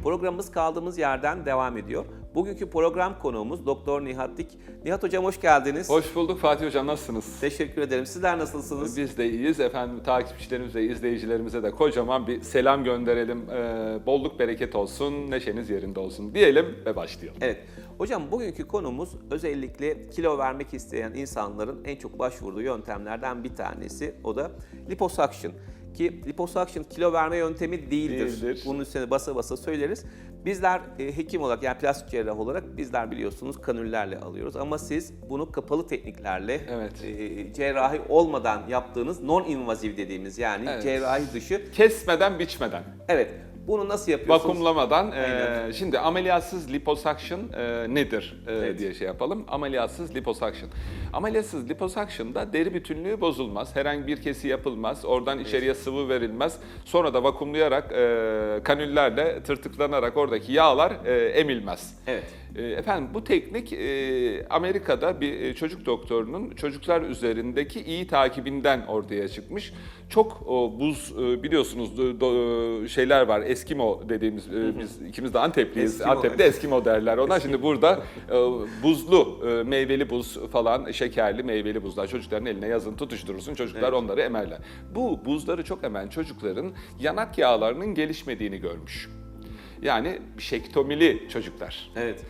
Programımız kaldığımız yerden devam ediyor. Bugünkü program konuğumuz Doktor Nihat Dik. Nihat Hocam hoş geldiniz. Hoş bulduk Fatih Hocam, nasılsınız? Teşekkür ederim. Sizler nasılsınız? Biz de iyiyiz efendim. Takipçilerimize, izleyicilerimize de kocaman bir selam gönderelim. Bolluk bereket olsun, neşeniz yerinde olsun diyelim ve başlayalım. Evet. Hocam bugünkü konumuz özellikle kilo vermek isteyen insanların en çok başvurduğu yöntemlerden bir tanesi. O da liposuction. Ki liposuction kilo verme yöntemi değildir. Bunun üstüne basa basa söyleriz. Bizler hekim olarak, yani plastik cerrah olarak bizler biliyorsunuz kanüllerle alıyoruz. Ama siz bunu kapalı tekniklerle, cerrahi olmadan yaptığınız non-invaziv dediğimiz, yani cerrahi dışı. Kesmeden, biçmeden. Evet. Bunu nasıl yapıyorsunuz? Vakumlamadan. Şimdi ameliyatsız liposuction nedir diye şey yapalım. Ameliyatsız liposuction. Ameliyatsız liposuction'da deri bütünlüğü bozulmaz. Herhangi bir kesi yapılmaz. Oradan içeriye sıvı verilmez. Sonra da vakumlayarak, kanüllerle tırtıklanarak oradaki yağlar emilmez. Evet. Efendim bu teknik Amerika'da bir çocuk doktorunun çocuklar üzerindeki iyi takibinden ortaya çıkmış. Çok buz biliyorsunuz şeyler var, Eskimo dediğimiz, biz ikimiz de Antepliyiz. Eskimo, Antep'te Eskimo derler ona. Şimdi burada buzlu meyveli buz falan, şekerli meyveli buzlar çocukların eline yazın tutuşturursun, çocuklar onları emerler. Bu buzları çok emen çocukların yanak yağlarının gelişmediğini görmüş. Yani şektomili çocuklar. Evet.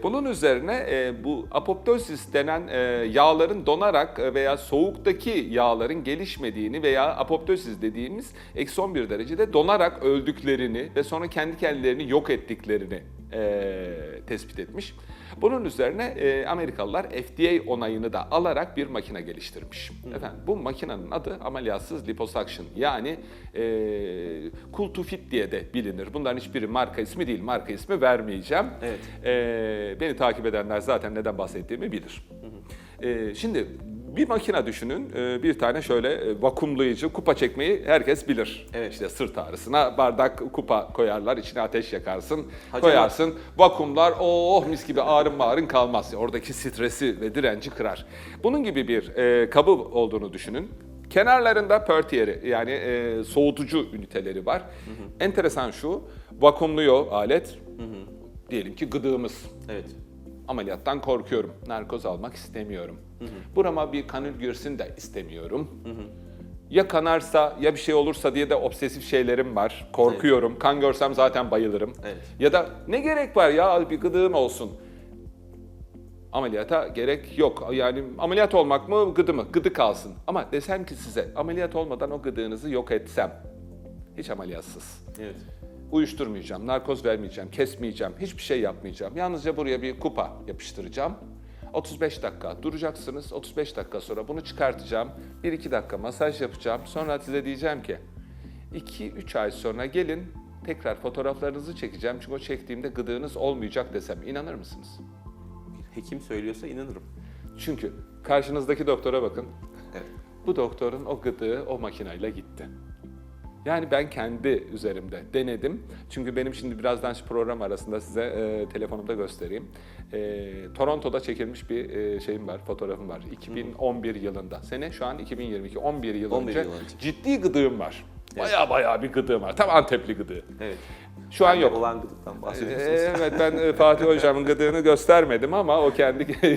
Bunun üzerine bu apoptosis denen yağların donarak veya soğuktaki yağların gelişmediğini veya apoptosis dediğimiz eksi 11 derecede donarak öldüklerini ve sonra kendi kendilerini yok ettiklerini tespit etmiş. Bunun üzerine Amerikalılar FDA onayını da alarak bir makine geliştirmiş. Efendim, bu makinenin adı ameliyatsız liposuction, yani cool to fit diye de bilinir. Bunların hiçbiri marka ismi değil, marka ismi vermeyeceğim. Evet. Beni takip edenler zaten neden bahsettiğimi bilir. Şimdi bir makine düşünün, bir tane şöyle vakumlayıcı, kupa çekmeyi herkes bilir. Evet. İşte sırt ağrısına bardak kupa koyarlar, içine ateş yakarsın, Hacı koyarsın, vakumlar, oh mis gibi ağrın kalmaz. Oradaki stresi ve direnci kırar. Bunun gibi bir kabı olduğunu düşünün. Kenarlarında pertieri, yani soğutucu üniteleri var. Enteresan şu, vakumluyor alet. Diyelim ki gıdığımız. Evet. Ameliyattan korkuyorum, narkoz almak istemiyorum. Burama bir kanül girsin de istemiyorum. Ya kanarsa, ya bir şey olursa diye de obsesif şeylerim var. Korkuyorum, kan görsem zaten bayılırım. Evet. Ya da ne gerek var ya, bir gıdığım olsun. Ameliyata gerek yok. Yani ameliyat olmak mı, gıdı mı? Gıdı kalsın. Ama desem ki size, ameliyat olmadan o gıdığınızı yok etsem, hiç ameliyatsız. Evet. Uyuşturmayacağım, narkoz vermeyeceğim, kesmeyeceğim, hiçbir şey yapmayacağım. Yalnızca buraya bir kupa yapıştıracağım. 35 dakika duracaksınız, 35 dakika sonra bunu çıkartacağım. 1-2 dakika masaj yapacağım. Sonra size diyeceğim ki 2-3 ay sonra gelin, tekrar fotoğraflarınızı çekeceğim. Çünkü o çektiğimde gıdığınız olmayacak desem inanır mısınız? Hekim söylüyorsa inanırım. Çünkü karşınızdaki doktora bakın. Evet. Bu doktorun o gıdığı o makineyle gitti. Yani ben kendi üzerimde denedim. Çünkü benim şimdi birazdan şu program arasında size telefonumda göstereyim. Toronto'da çekilmiş bir şeyim var, fotoğrafım var. 2011 yılında. Sene şu an 2022, 11 yıl önce. Ciddi gıdığım var. Baya bir gıdığım var. Tam Antepli gıdığı. Evet. Şu an yok. Olan gıdıktan bahsediyorsunuz. Evet, ben Fatih Hocam'ın gıdığını göstermedim ama o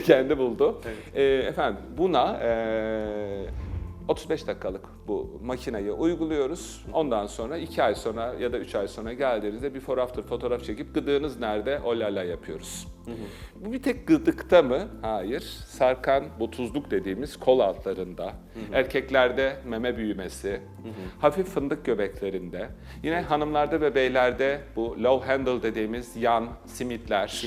kendi buldu. Evet. Efendim buna 35 dakikalık bu makineyi uyguluyoruz. Ondan sonra 2 ay sonra ya da 3 ay sonra geldiğinizde before after fotoğraf çekip gıdığınız nerede olala yapıyoruz. Bu bir tek gıdıkta mı? Hayır. Sarkan, bu tuzluk dediğimiz kol altlarında, erkeklerde meme büyümesi, hafif fındık göbeklerinde, yine hanımlarda ve beylerde bu low handle dediğimiz yan simitler,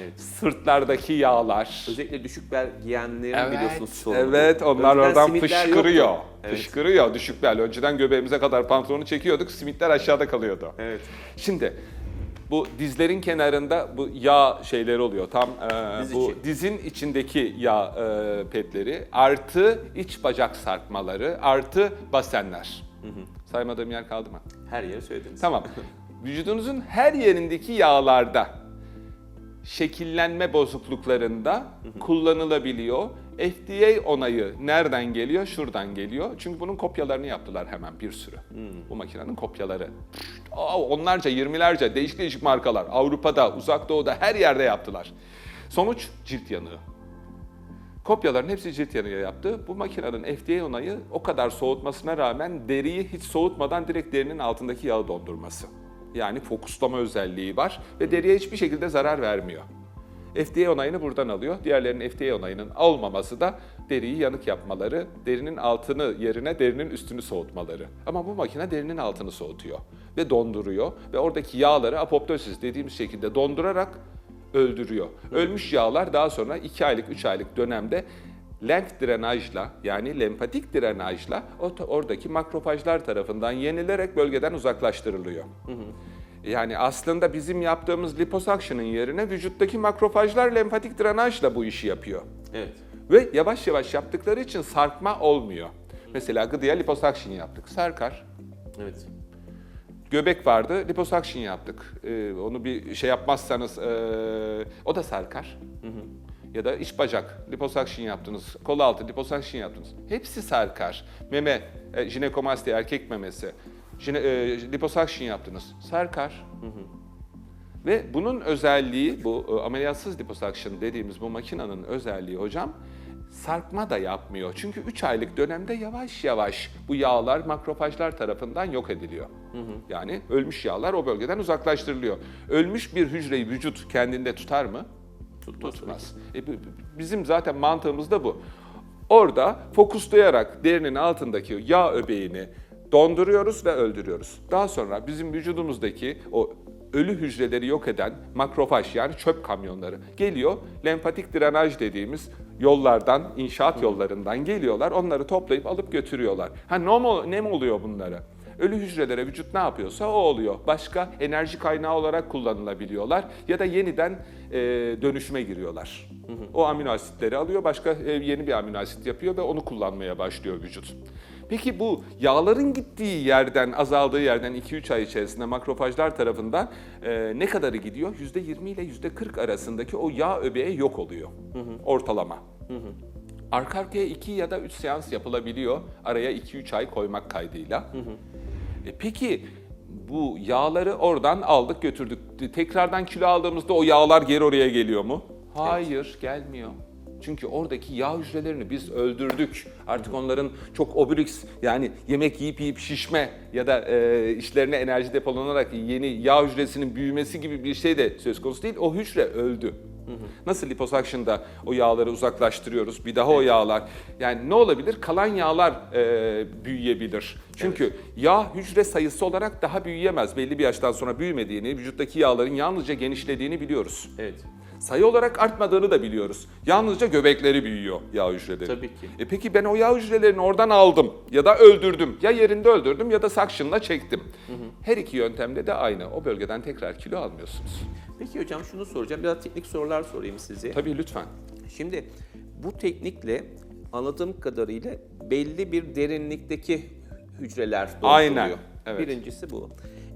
Evet. sırtlardaki yağlar. Özellikle düşük bel giyenlerin biliyorsunuz sorunu. Evet, onlar Önceden oradan simitler fışkırıyor. yoktu. Evet. Fışkırıyor, düşük bel. Önceden göbeğimize kadar pantolonu çekiyorduk, simitler aşağıda kalıyordu. Evet. Şimdi bu dizlerin kenarında bu yağ şeyleri oluyor. Tam dizin içindeki yağ petleri, artı iç bacak sarkmaları, artı basenler. Saymadığım yer kaldı mı? Her yeri söylediniz. Tamam. Vücudunuzun her yerindeki yağlarda şekillenme bozukluklarında kullanılabiliyor. FDA onayı nereden geliyor? Şuradan geliyor. Çünkü bunun kopyalarını yaptılar hemen bir sürü. Bu makinenin kopyaları. Onlarca, 20'lerce değişik değişik markalar. Avrupa'da, Uzak Doğu'da her yerde yaptılar. Sonuç cilt yanığı. Kopyaların hepsi cilt yanığı yaptı. Bu makinenin FDA onayı o kadar soğutmasına rağmen deriyi hiç soğutmadan direkt derinin altındaki yağı dondurması. Yani fokuslama özelliği var ve deriye hiçbir şekilde zarar vermiyor. FDA onayını buradan alıyor. Diğerlerinin FDA onayının almaması da deriyi yanık yapmaları, derinin altını yerine derinin üstünü soğutmaları. Ama bu makine derinin altını soğutuyor ve donduruyor ve oradaki yağları apoptosis dediğimiz şekilde dondurarak öldürüyor. Ölmüş yağlar daha sonra 2 aylık, 3 aylık dönemde lenf drenajla yani lempatik drenajla oradaki makrofajlar tarafından yenilerek bölgeden uzaklaştırılıyor. Yani aslında bizim yaptığımız liposuction'ın yerine vücuttaki makrofajlar lenfatik drenajla bu işi yapıyor. Evet. Ve yavaş yavaş yaptıkları için sarkma olmuyor. Mesela gıdıya liposuction yaptık, sarkar. Evet. Göbek vardı, liposuction yaptık. Onu bir şey yapmazsanız o da sarkar. Ya da iç bacak, liposuction yaptınız, kol altı liposuction yaptınız. Hepsi sarkar. Meme, jinekomasti, erkek memesi, liposuction yaptınız, sarkar. Ve bunun özelliği, bu ameliyatsız liposuction dediğimiz bu makinenin özelliği hocam, sarkma da yapmıyor. Çünkü 3 aylık dönemde yavaş yavaş bu yağlar makrofajlar tarafından yok ediliyor. Yani ölmüş yağlar o bölgeden uzaklaştırılıyor. Ölmüş bir hücreyi vücut kendinde tutar mı? Tutmaz. Bizim zaten mantığımız da bu. Orada fokuslayarak derinin altındaki yağ öbeğini donduruyoruz ve öldürüyoruz. Daha sonra bizim vücudumuzdaki o ölü hücreleri yok eden makrofaj yani çöp kamyonları geliyor. Lenfatik drenaj dediğimiz yollardan, inşaat yollarından geliyorlar. Onları toplayıp alıp götürüyorlar. Ne mi oluyor bunlara? Ölü hücrelere vücut ne yapıyorsa o oluyor. Başka enerji kaynağı olarak kullanılabiliyorlar ya da yeniden dönüşüme giriyorlar. O amino asitleri alıyor, başka yeni bir amino asit yapıyor ve onu kullanmaya başlıyor vücut. Peki bu yağların gittiği yerden, azaldığı yerden 2-3 ay içerisinde makrofajlar tarafından ne kadarı gidiyor? %20 ile %40 arasındaki o yağ öbeği yok oluyor ortalama. Arka arkaya 2 ya da 3 seans yapılabiliyor. Araya 2-3 ay koymak kaydıyla. Peki bu yağları oradan aldık götürdük. Tekrardan kilo aldığımızda o yağlar geri oraya geliyor mu? Hayır, gelmiyor. Çünkü oradaki yağ hücrelerini biz öldürdük. Artık onların çok obelix yani yemek yiyip şişme ya da işlerine enerji depolanarak yeni yağ hücresinin büyümesi gibi bir şey de söz konusu değil. O hücre öldü. Nasıl liposuction'da o yağları uzaklaştırıyoruz, bir daha o yağlar. Yani ne olabilir? Kalan yağlar büyüyebilir. Çünkü yağ hücre sayısı olarak daha büyüyemez. Belli bir yaştan sonra büyümediğini, vücuttaki yağların yalnızca genişlediğini biliyoruz. Evet. Sayı olarak artmadığını da biliyoruz. Yalnızca göbekleri büyüyor yağ hücreleri. Tabii ki. Peki ben o yağ hücrelerini oradan aldım ya da öldürdüm. Ya yerinde öldürdüm ya da suction'la çektim. Her iki yöntemde de aynı. O bölgeden tekrar kilo almıyorsunuz. Peki hocam şunu soracağım. Biraz teknik sorular sorayım size. Tabii lütfen. Şimdi bu teknikle anladığım kadarıyla belli bir derinlikteki hücreler dolduruluyor. Aynen, evet. Birincisi bu.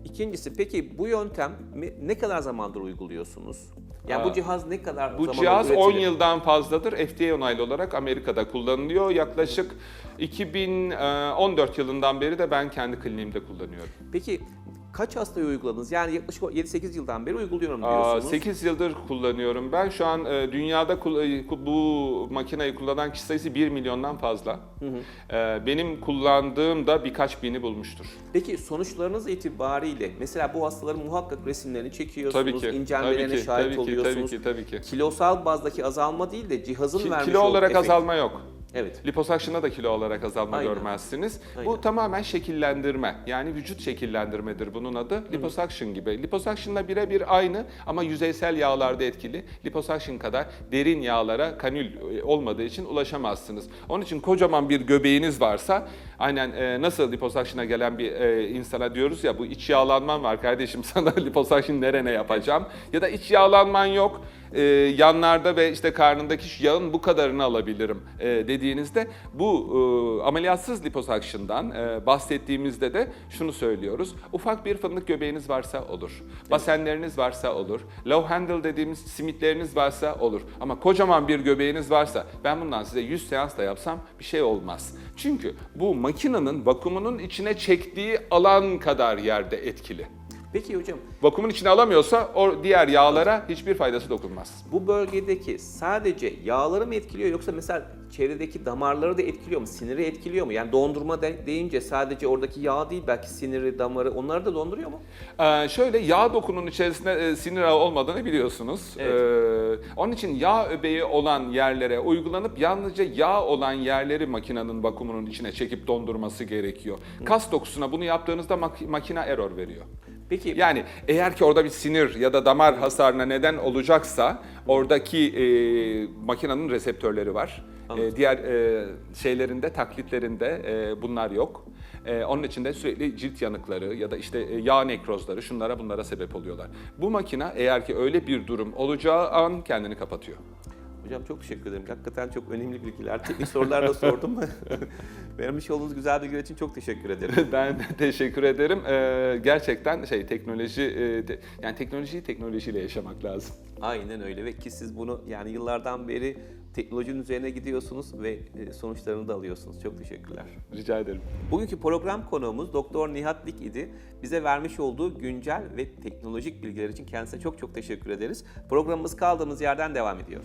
İkincisi peki bu yöntemi ne kadar zamandır uyguluyorsunuz? Yani bu cihaz ne kadar Bu zamandır cihaz üretili? 10 yıldan fazladır. FDA onaylı olarak Amerika'da kullanılıyor. Yaklaşık 2014 yılından beri de ben kendi kliniğimde kullanıyorum. Peki kaç hastaya uyguladınız? Yani yaklaşık 7-8 yıldan beri uyguluyorum diyorsunuz. 8 yıldır kullanıyorum ben. Şu an dünyada bu makineyi kullanan kişi sayısı 1 milyondan fazla. Benim kullandığım da birkaç bini bulmuştur. Peki sonuçlarınız itibariyle mesela bu hastaların muhakkak resimlerini çekiyorsunuz, Tabii ki, incelmelerine şahit oluyorsunuz. Tabii ki. Kilosal bazdaki azalma değil de cihazın vermiş Kilo olduğu olarak efekt. azalma yok. Evet. Liposuction'da da kilo olarak azalma Aynen. görmezsiniz. Aynen. Bu tamamen şekillendirme. Yani vücut şekillendirmedir bunun adı. Liposuction gibi. Liposuction'la birebir aynı ama yüzeysel yağlarda etkili. Liposuction kadar derin yağlara kanül olmadığı için ulaşamazsınız. Onun için kocaman bir göbeğiniz varsa Aynen nasıl liposuction'a gelen bir insana diyoruz ya bu iç yağlanman var kardeşim sana liposuction nerene yapacağım? Ya da iç yağlanman yok. Yanlarda ve işte karnındaki yağın bu kadarını alabilirim dediğinizde bu ameliyatsız liposuction'dan bahsettiğimizde de şunu söylüyoruz. Ufak bir fındık göbeğiniz varsa olur. Basenleriniz varsa olur. Low handle dediğimiz simitleriniz varsa olur. Ama kocaman bir göbeğiniz varsa ben bundan size 100 seans da yapsam bir şey olmaz. Çünkü bu makinenin vakumunun içine çektiği alan kadar yerde etkili. Peki hocam, Vakumun içine alamıyorsa o diğer yağlara hiçbir faydası dokunmaz. bu bölgedeki sadece yağları mı etkiliyor yoksa mesela çevredeki damarları da etkiliyor mu? Siniri etkiliyor mu? Yani dondurma deyince sadece oradaki yağ değil belki siniri, damarı onları da donduruyor mu? Şöyle yağ dokunun içerisinde sinir ağı olmadığını biliyorsunuz. Evet. Onun için yağ öbeği olan yerlere uygulanıp yalnızca yağ olan yerleri makinenin vakumunun içine çekip dondurması gerekiyor. Kas dokusuna bunu yaptığınızda makine error veriyor. Peki Yani eğer ki orada bir sinir ya da damar hasarına neden olacaksa oradaki makinenin reseptörleri var. Diğer şeylerinde, taklitlerinde bunlar yok. Onun için de sürekli cilt yanıkları ya da işte yağ nekrozları şunlara bunlara sebep oluyorlar. Bu makine eğer ki öyle bir durum olacağı an kendini kapatıyor. hocam çok teşekkür ederim. Hakikaten çok önemli bilgiler. Teknik sorular da sordum. Vermiş olduğunuz güzel bilgiler için çok teşekkür ederim. Ben de teşekkür ederim. Gerçekten teknoloji yani teknolojiyi teknolojiyle yaşamak lazım. Aynen öyle ve ki siz bunu yani yıllardan beri teknolojinin üzerine gidiyorsunuz ve sonuçlarını da alıyorsunuz. Çok teşekkürler. Rica ederim. Bugünkü program konuğumuz Doktor Nihat Dik idi. Bize vermiş olduğu güncel ve teknolojik bilgiler için kendisine çok çok teşekkür ederiz. Programımız kaldığımız yerden devam ediyor.